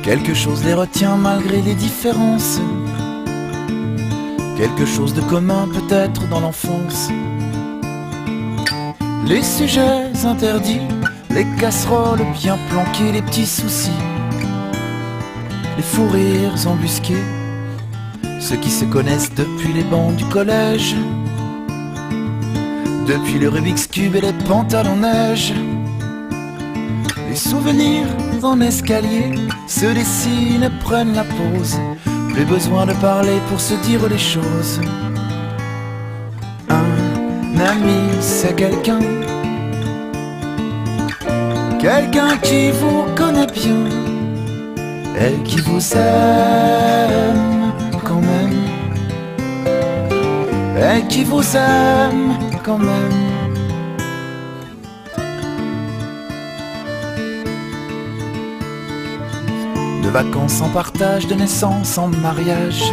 Quelque chose les retient malgré les différences. Quelque chose de commun peut-être dans l'enfance. Les sujets interdits, les casseroles bien planquées, les petits soucis, les fous rires embusqués, ceux qui se connaissent depuis les bancs du collège, depuis le Rubik's Cube et les pantalons neige. Les souvenirs en escalier se dessinent et prennent la pause. Plus besoin de parler pour se dire les choses. Un ami, c'est quelqu'un qui vous connaît bien et qui vous aime quand même. Et qui vous aime quand même. De vacances en partage, de naissance en mariage,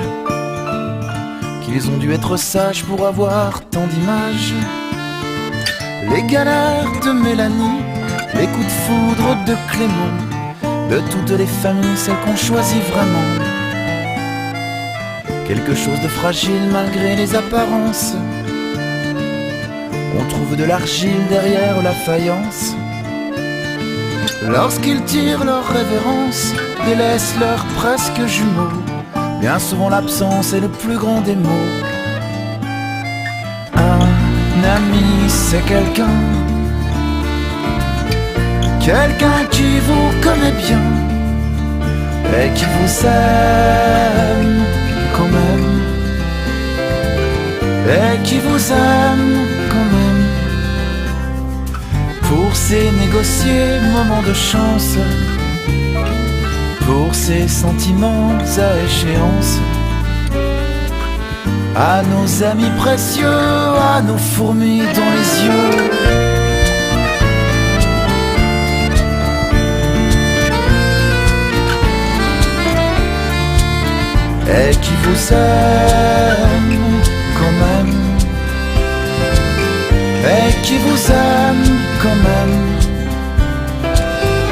qu'ils ont dû être sages pour avoir tant d'images. Les galères de Mélanie, les coups de foudre de Clément, de toutes les familles, celles qu'on choisit vraiment. Quelque chose de fragile malgré les apparences. On trouve de l'argile derrière la faïence. Lorsqu'ils tirent leur révérence, délaissent leurs presque jumeaux. Bien souvent l'absence est le plus grand des mots. Un ami, c'est quelqu'un qui vous connaît bien et qui vous aime quand même. Et qui vous aime quand même. Pour ces négociés moments de chance, pour ces sentiments à échéance, à nos amis précieux, à nos fourmis dans les yeux. Et qui vous aime quand même. Et qui vous aime quand même.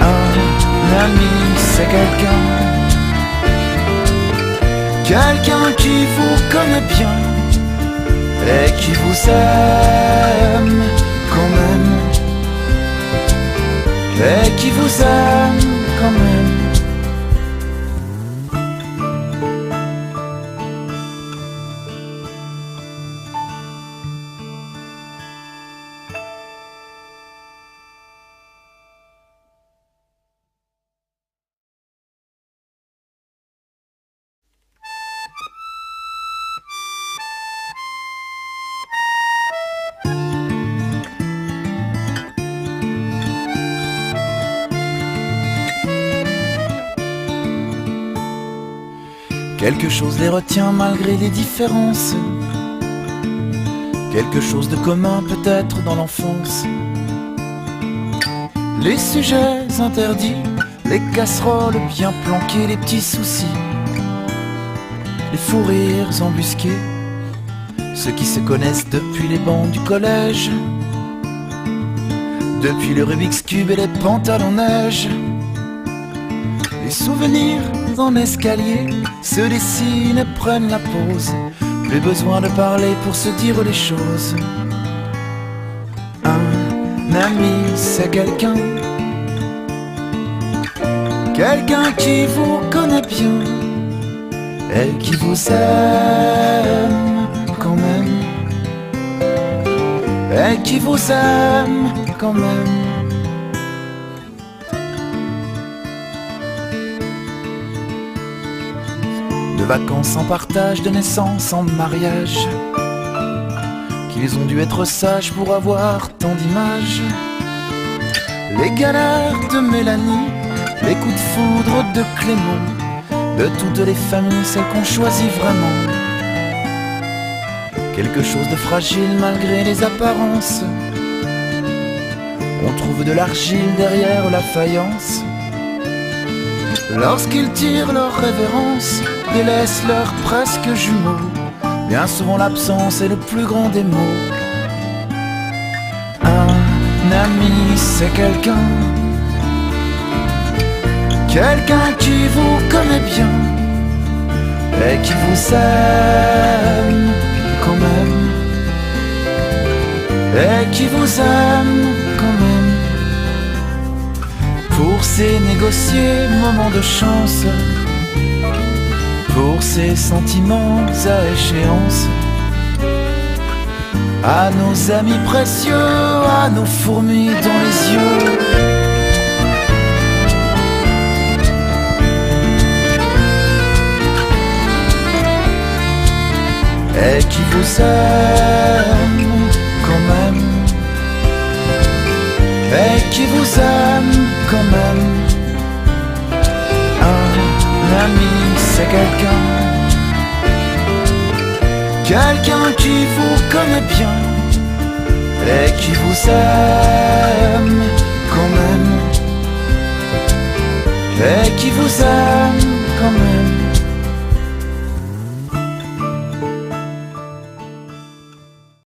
Un ami, c'est quelqu'un qui vous connaît bien et qui vous aime quand même. Et qui vous aime quand même. Quelque chose les retient malgré les différences. Quelque chose de commun peut-être dans l'enfance. Les sujets interdits, les casseroles bien planquées, les petits soucis, les fous rires embusqués, ceux qui se connaissent depuis les bancs du collège, depuis le Rubik's Cube et les pantalons neige. Les souvenirs en escalier se dessinent et prennent la pause. Plus besoin de parler pour se dire les choses. Un ami, c'est quelqu'un qui vous connaît bien et qui vous aime quand même. Et qui vous aime quand même. De vacances en partage, de naissance en mariage, qu'ils ont dû être sages pour avoir tant d'images. Les galères de Mélanie, les coups de foudre de Clément, de toutes les familles, celles qu'on choisit vraiment. Quelque chose de fragile malgré les apparences. On trouve de l'argile derrière la faïence. Lorsqu'ils tirent leur révérence, délaissent leurs presque jumeaux. Bien souvent l'absence est le plus grand des mots. Un ami, c'est quelqu'un quelqu'un qui vous connaît bien et qui vous aime quand même, et qui vous aime quand même. Pour ces négociés moments de chance, pour ces sentiments à échéance, à nos amis précieux, à nos fourmis dans les yeux. Et qui vous aime quand même, et qui vous aime quand même. Un ami, c'est quelqu'un qui vous connaît bien et qui vous aime quand même, et qui vous aime